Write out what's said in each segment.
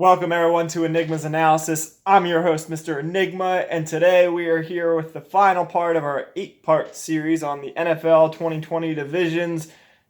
Welcome everyone to Enigma's Analysis. I'm your host, Mr. Enigma, and today we are here with the final part of our 8-part series on the NFL 2020 divisions,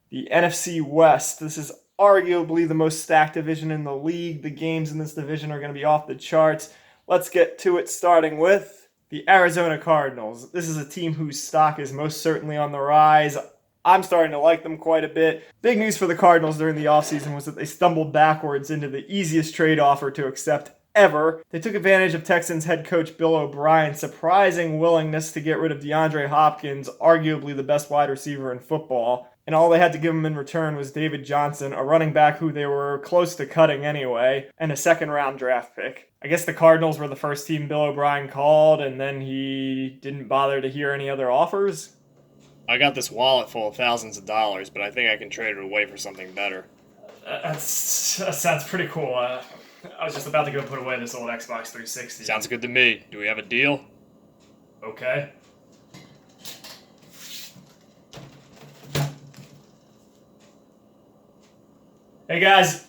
the NFC West. This is arguably the most stacked division in the league. The games in this division are going to be off the charts. Let's get to it, starting with the Arizona Cardinals. This is a team whose stock is most certainly on the rise. I'm starting to like them quite a bit. Big news for the Cardinals during the offseason was that they stumbled backwards into the easiest trade offer to accept ever. They took advantage of Texans head coach Bill O'Brien's surprising willingness to get rid of DeAndre Hopkins, arguably the best wide receiver in football. And all they had to give him in return was David Johnson, a running back who they were close to cutting anyway, and a second-round draft pick. I guess the Cardinals were the first team Bill O'Brien called, and then he didn't bother to hear any other offers. I got this wallet full of thousands of dollars, but I think I can trade it away for something better. That sounds pretty cool. I was just about to go put away this old Xbox 360. Sounds good to me. Do we have a deal? Okay. Hey guys,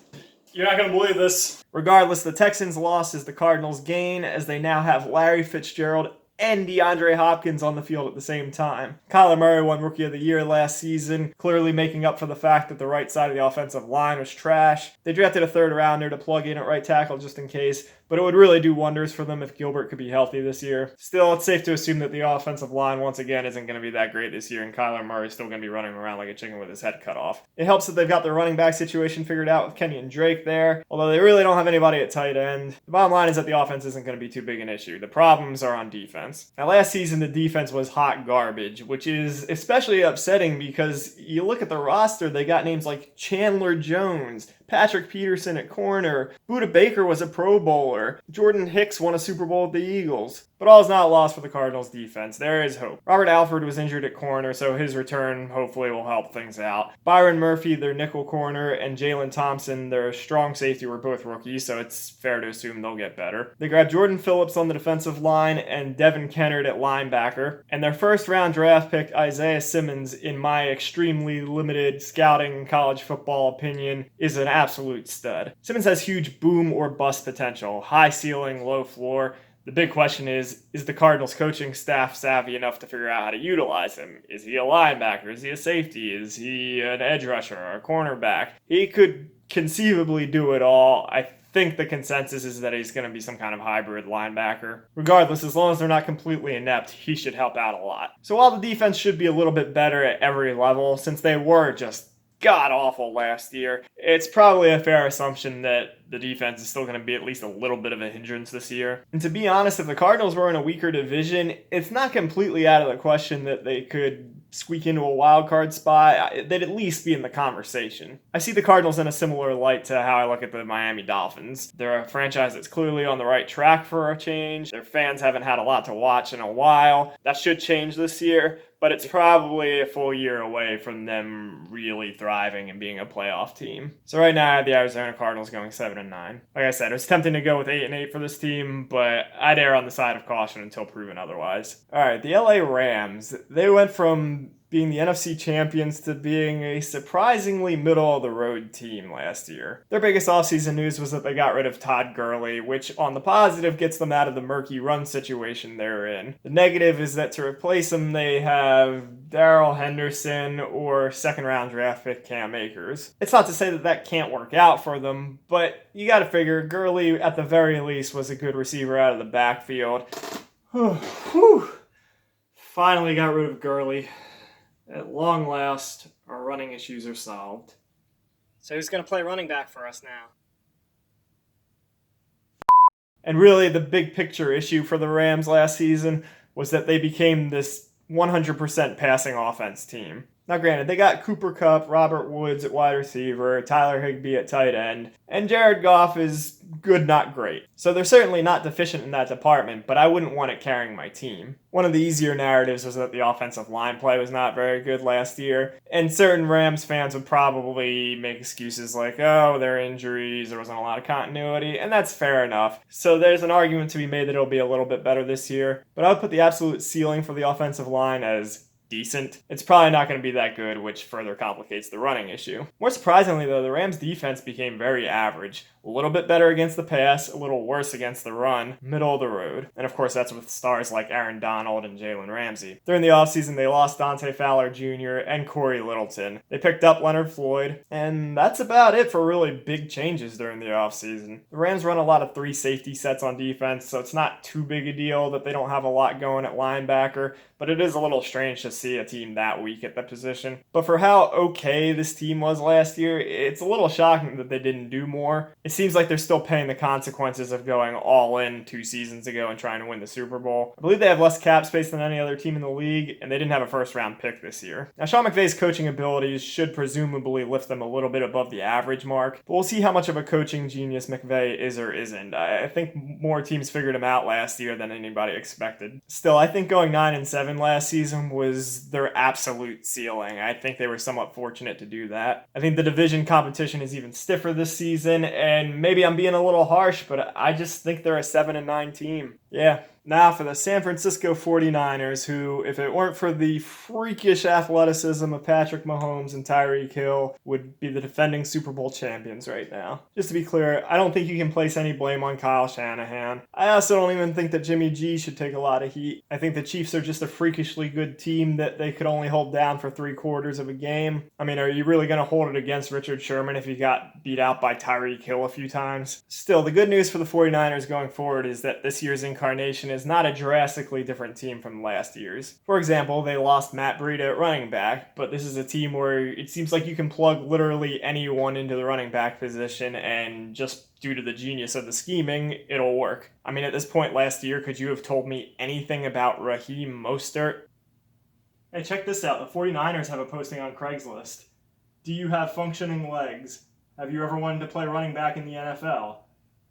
you're not going to believe this. Regardless, the Texans' loss is the Cardinals' gain, as they now have Larry Fitzgerald and DeAndre Hopkins on the field at the same time. Kyler Murray won Rookie of the Year last season, clearly making up for the fact that the right side of the offensive line was trash. They drafted a third-rounder to plug in at right tackle just in case, but it would really do wonders for them if Gilbert could be healthy this year. Still, it's safe to assume that the offensive line once again isn't going to be that great this year, and Kyler Murray is still going to be running around like a chicken with his head cut off. It helps that they've got their running back situation figured out with Kenyon Drake there, although they really don't have anybody at tight end. The bottom line is that the offense isn't going to be too big an issue. The problems are on defense. Now, last season, the defense was hot garbage, which is especially upsetting because you look at the roster, they got names like Chandler Jones, Patrick Peterson at corner, Budda Baker was a Pro Bowler, Jordan Hicks won a Super Bowl with the Eagles. But all is not lost for the Cardinals defense. There is hope. Robert Alford was injured at corner, so his return hopefully will help things out. Byron Murphy, their nickel corner, and Jalen Thompson, their strong safety, were both rookies, so it's fair to assume they'll get better. They grabbed Jordan Phillips on the defensive line and Devin Kennard at linebacker. And their first-round draft pick, Isaiah Simmons, in my extremely limited scouting college football opinion, is an absolute stud. Simmons has huge boom or bust potential, high ceiling, low floor. The big question is the Cardinals coaching staff savvy enough to figure out how to utilize him? Is he a linebacker? Is he a safety? Is he an edge rusher or a cornerback? He could conceivably do it all. I think the consensus is that he's going to be some kind of hybrid linebacker. Regardless, as long as they're not completely inept, he should help out a lot. So while the defense should be a little bit better at every level, since they were just god-awful last year, it's probably a fair assumption that the defense is still going to be at least a little bit of a hindrance this year. And to be honest, if the Cardinals were in a weaker division, it's not completely out of the question that they could squeak into a wild card spot. They'd at least be in the conversation. I see the Cardinals in a similar light to how I look at the Miami Dolphins. They're a franchise that's clearly on the right track for a change. Their fans haven't had a lot to watch in a while. That should change this year, but it's probably a full year away from them really thriving and being a playoff team. So right now I have the Arizona Cardinals going 7-9. Like I said, it was tempting to go with 8-8 for this team, but I'd err on the side of caution until proven otherwise. All right, the LA Rams, they went from being the NFC champions to being a surprisingly middle-of-the-road team last year. Their biggest offseason news was that they got rid of Todd Gurley, which on the positive gets them out of the murky run situation they're in. The negative is that to replace him, they have Darrell Henderson or second-round draft pick Cam Akers. It's not to say that that can't work out for them, but you gotta figure Gurley, at the very least, was a good receiver out of the backfield. Finally got rid of Gurley. At long last, our running issues are solved. So who's going to play running back for us now? And really, the big picture issue for the Rams last season was that they became this 100% passing offense team. Now granted, they got Cooper Kupp, Robert Woods at wide receiver, Tyler Higbee at tight end, and Jared Goff is good, not great. So they're certainly not deficient in that department, but I wouldn't want it carrying my team. One of the easier narratives was that the offensive line play was not very good last year, and certain Rams fans would probably make excuses like, oh, there are injuries, there wasn't a lot of continuity, and that's fair enough. So there's an argument to be made that it'll be a little bit better this year, but I would put the absolute ceiling for the offensive line as decent. It's probably not going to be that good, which further complicates the running issue. More surprisingly, though, the Rams' defense became very average. A little bit better against the pass, a little worse against the run, middle of the road. And of course, that's with stars like Aaron Donald and Jalen Ramsey. During the offseason, they lost Dante Fowler Jr. and Corey Littleton. They picked up Leonard Floyd, and that's about it for really big changes during the offseason. The Rams run a lot of 3 safety sets on defense, so it's not too big a deal that they don't have a lot going at linebacker, but it is a little strange to see a team that weak at that position. But for how okay this team was last year, it's a little shocking that they didn't do more. It seems like they're still paying the consequences of going all in 2 seasons ago and trying to win the Super Bowl. I believe they have less cap space than any other team in the league, and they didn't have a first-round pick this year. Now, Sean McVay's coaching abilities should presumably lift them a little bit above the average mark, but we'll see how much of a coaching genius McVay is or isn't. I think more teams figured him out last year than anybody expected. Still, I think going 9-7 last season was their absolute ceiling. I think they were somewhat fortunate to do that. I think the division competition is even stiffer this season, and maybe I'm being a little harsh, but I just think they're a 7-9 team. Yeah. Now for the San Francisco 49ers, who, if it weren't for the freakish athleticism of Patrick Mahomes and Tyreek Hill, would be the defending Super Bowl champions right now. Just to be clear, I don't think you can place any blame on Kyle Shanahan. I also don't even think that Jimmy G should take a lot of heat. I think the Chiefs are just a freakishly good team that they could only hold down for 3/4 of a game. I mean, are you really going to hold it against Richard Sherman if he got beat out by Tyreek Hill a few times? Still, the good news for the 49ers going forward is that this year's incarnation is not a drastically different team from last year's. For example, they lost Matt Breida at running back, but this is a team where it seems like you can plug literally anyone into the running back position, and just due to the genius of the scheming, it'll work. I mean, at this point last year, could you have told me anything about Raheem Mostert? Hey, check this out. The 49ers have a posting on Craigslist. Do you have functioning legs? Have you ever wanted to play running back in the NFL?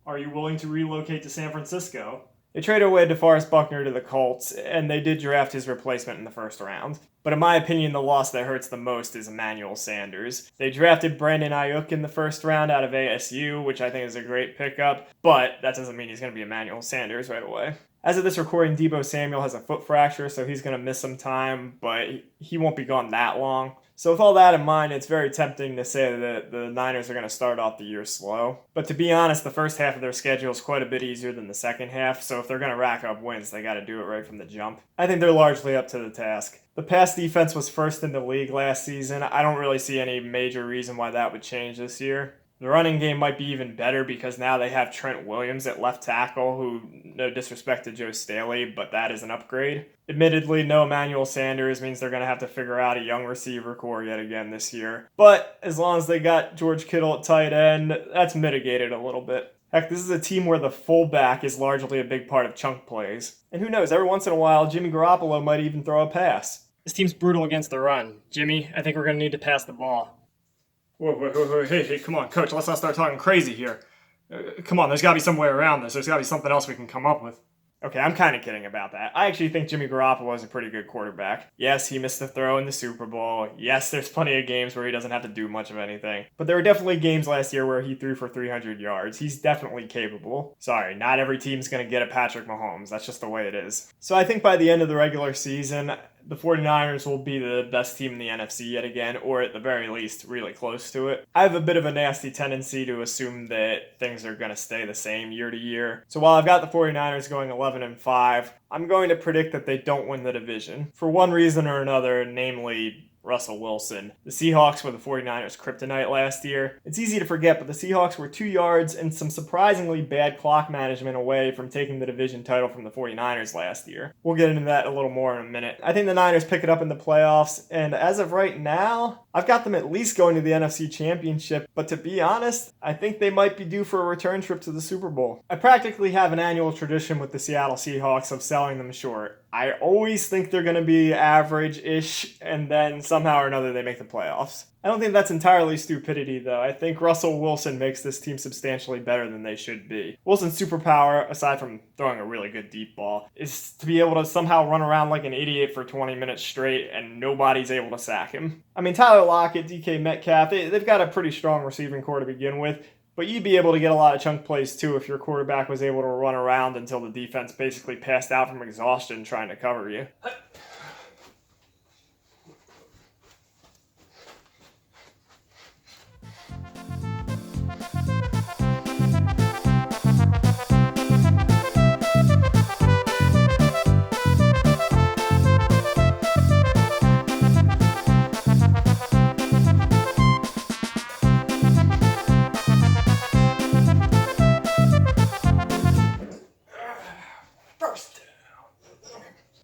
Are you willing to relocate to San Francisco? They traded away DeForest Buckner to the Colts, and they did draft his replacement in the first round. But in my opinion, the loss that hurts the most is Emmanuel Sanders. They drafted Brandon Ayuk in the first round out of ASU, which I think is a great pickup, but that doesn't mean he's going to be Emmanuel Sanders right away. As of this recording, Deebo Samuel has a foot fracture, so he's going to miss some time, but he won't be gone that long. So with all that in mind, it's very tempting to say that the Niners are going to start off the year slow. But to be honest, the first half of their schedule is quite a bit easier than the second half, so if they're going to rack up wins, they got to do it right from the jump. I think they're largely up to the task. The pass defense was first in the league last season. I don't really see any major reason why that would change this year. The running game might be even better because now they have Trent Williams at left tackle, who, no disrespect to Joe Staley, but that is an upgrade. Admittedly, no Emmanuel Sanders means they're going to have to figure out a young receiver core yet again this year. But as long as they got George Kittle at tight end, that's mitigated a little bit. Heck, this is a team where the fullback is largely a big part of chunk plays. And who knows, every once in a while, Jimmy Garoppolo might even throw a pass. This team's brutal against the run. Jimmy, I think we're going to need to pass the ball. Whoa, hey, come on, coach, let's not start talking crazy here. Come on, there's got to be some way around this. There's got to be something else we can come up with. Okay, I'm kind of kidding about that. I actually think Jimmy Garoppolo is a pretty good quarterback. Yes, he missed the throw in the Super Bowl. Yes, there's plenty of games where he doesn't have to do much of anything. But there were definitely games last year where he threw for 300 yards. He's definitely capable. Sorry, not every team's going to get a Patrick Mahomes. That's just the way it is. So I think by the end of the regular season, the 49ers will be the best team in the NFC yet again, or at the very least, really close to it. I have a bit of a nasty tendency to assume that things are going to stay the same year to year. So while I've got the 49ers going 11-5, I'm going to predict that they don't win the division. For one reason or another, namely Russell Wilson. The Seahawks were the 49ers' kryptonite last year. It's easy to forget, but the Seahawks were 2 yards and some surprisingly bad clock management away from taking the division title from the 49ers last year. We'll get into that a little more in a minute. I think the Niners pick it up in the playoffs, and as of right now, I've got them at least going to the NFC Championship, but to be honest, I think they might be due for a return trip to the Super Bowl. I practically have an annual tradition with the Seattle Seahawks of selling them short. I always think they're going to be average-ish, and then somehow or another they make the playoffs. I don't think that's entirely stupidity, though. I think Russell Wilson makes this team substantially better than they should be. Wilson's superpower, aside from throwing a really good deep ball, is to be able to somehow run around like an idiot for 20 minutes straight and nobody's able to sack him. I mean, Tyler Lockett, DK Metcalf, they've got a pretty strong receiving core to begin with, but you'd be able to get a lot of chunk plays too if your quarterback was able to run around until the defense basically passed out from exhaustion trying to cover you.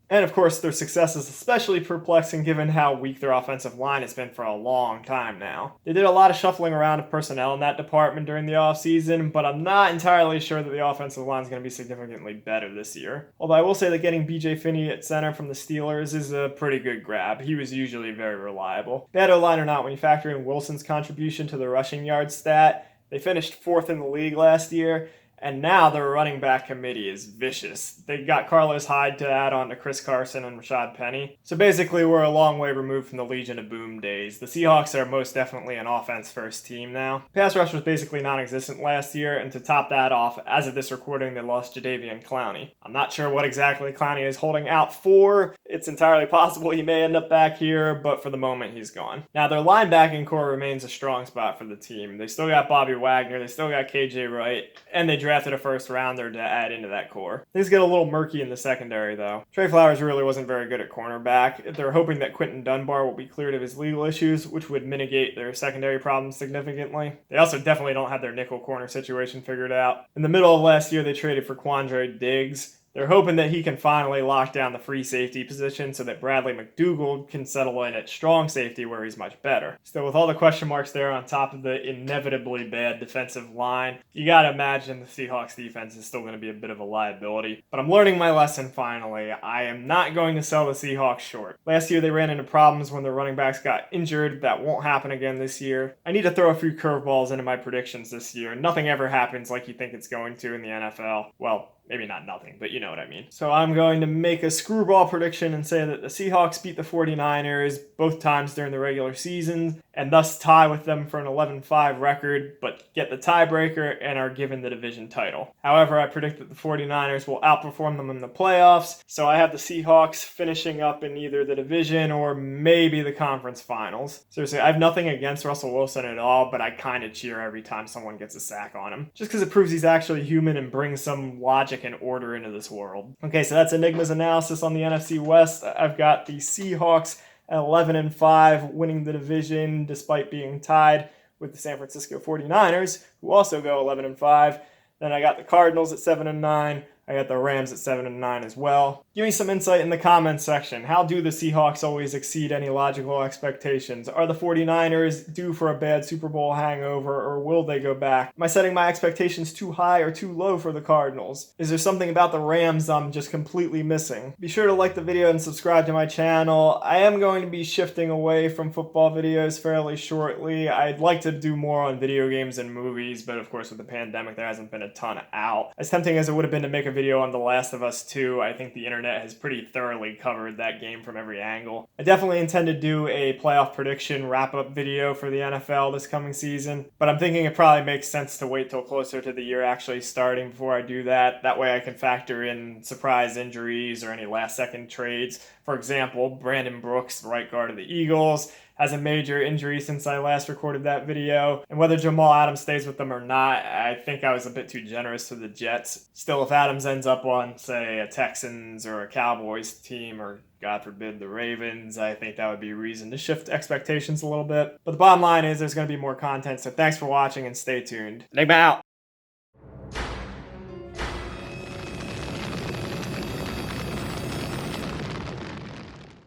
And of course, their success is especially perplexing given how weak their offensive line has been for a long time now. They did a lot of shuffling around of personnel in that department during the offseason, but I'm not entirely sure that the offensive line is going to be significantly better this year. Although I will say that getting BJ Finney at center from the Steelers is a pretty good grab. He was usually very reliable. Bad O-line or not, when you factor in Wilson's contribution to the rushing yard stat, they finished 4th in the league last year, and now their running back committee is vicious. They got Carlos Hyde to add on to Chris Carson and Rashad Penny. So basically, we're a long way removed from the Legion of Boom days. The Seahawks are most definitely an offense-first team now. Pass rush was basically non-existent last year, and to top that off, as of this recording, they lost Jadeveon Clowney. I'm not sure what exactly Clowney is holding out for. It's entirely possible he may end up back here, but for the moment, he's gone. Now, their linebacking core remains a strong spot for the team. They still got Bobby Wagner, they still got KJ Wright, and they drafted a first rounder to add into that core. Things get a little murky in the secondary, though. Trey Flowers really wasn't very good at cornerback. They're hoping that Quentin Dunbar will be cleared of his legal issues, which would mitigate their secondary problems significantly. They also definitely don't have their nickel corner situation figured out. In the middle of last year, they traded for Quandre Diggs. They're hoping that he can finally lock down the free safety position so that Bradley McDougald can settle in at strong safety where he's much better. Still, with all the question marks there on top of the inevitably bad defensive line, you gotta imagine the Seahawks defense is still going to be a bit of a liability. But I'm learning my lesson finally. I am not going to sell the Seahawks short. Last year they ran into problems when their running backs got injured. That won't happen again this year. I need to throw a few curveballs into my predictions this year. Nothing ever happens like you think it's going to in the NFL. Well, maybe not nothing, but you know what I mean. So I'm going to make a screwball prediction and say that the Seahawks beat the 49ers both times during the regular season and thus tie with them for an 11-5 record, but get the tiebreaker and are given the division title. However, I predict that the 49ers will outperform them in the playoffs, so I have the Seahawks finishing up in either the division or maybe the conference finals. Seriously, I have nothing against Russell Wilson at all, but I kind of cheer every time someone gets a sack on him, just because it proves he's actually human and brings some logic and order into this world. Okay, so that's Enigma's analysis on the NFC West. I've got the Seahawks at 11-5, winning the division despite being tied with the San Francisco 49ers, who also go 11-5. Then I got the Cardinals at 7-9. I got the Rams at 7-9 as well. Give me some insight in the comments section. How do the Seahawks always exceed any logical expectations? Are the 49ers due for a bad Super Bowl hangover, or will they go back? Am I setting my expectations too high or too low for the Cardinals? Is there something about the Rams I'm just completely missing? Be sure to like the video and subscribe to my channel. I am going to be shifting away from football videos fairly shortly. I'd like to do more on video games and movies, but of course with the pandemic there hasn't been a ton out. As tempting as it would have been to make a video on The Last of Us 2, I think the internet has pretty thoroughly covered that game from every angle. I definitely intend to do a playoff prediction wrap-up video for the NFL this coming season, but I'm thinking it probably makes sense to wait till closer to the year actually starting before I do that. That way I can factor in surprise injuries or any last-second trades. For example, Brandon Brooks, the right guard of the Eagles, has a major injury since I last recorded that video, and whether Jamal Adams stays with them or not, I think I was a bit too generous to the Jets. Still, if Adams ends up on, say, a Texans or a Cowboys team, or God forbid the Ravens, I think that would be a reason to shift expectations a little bit. But the bottom line is there's going to be more content, so thanks for watching and stay tuned. Enigma out!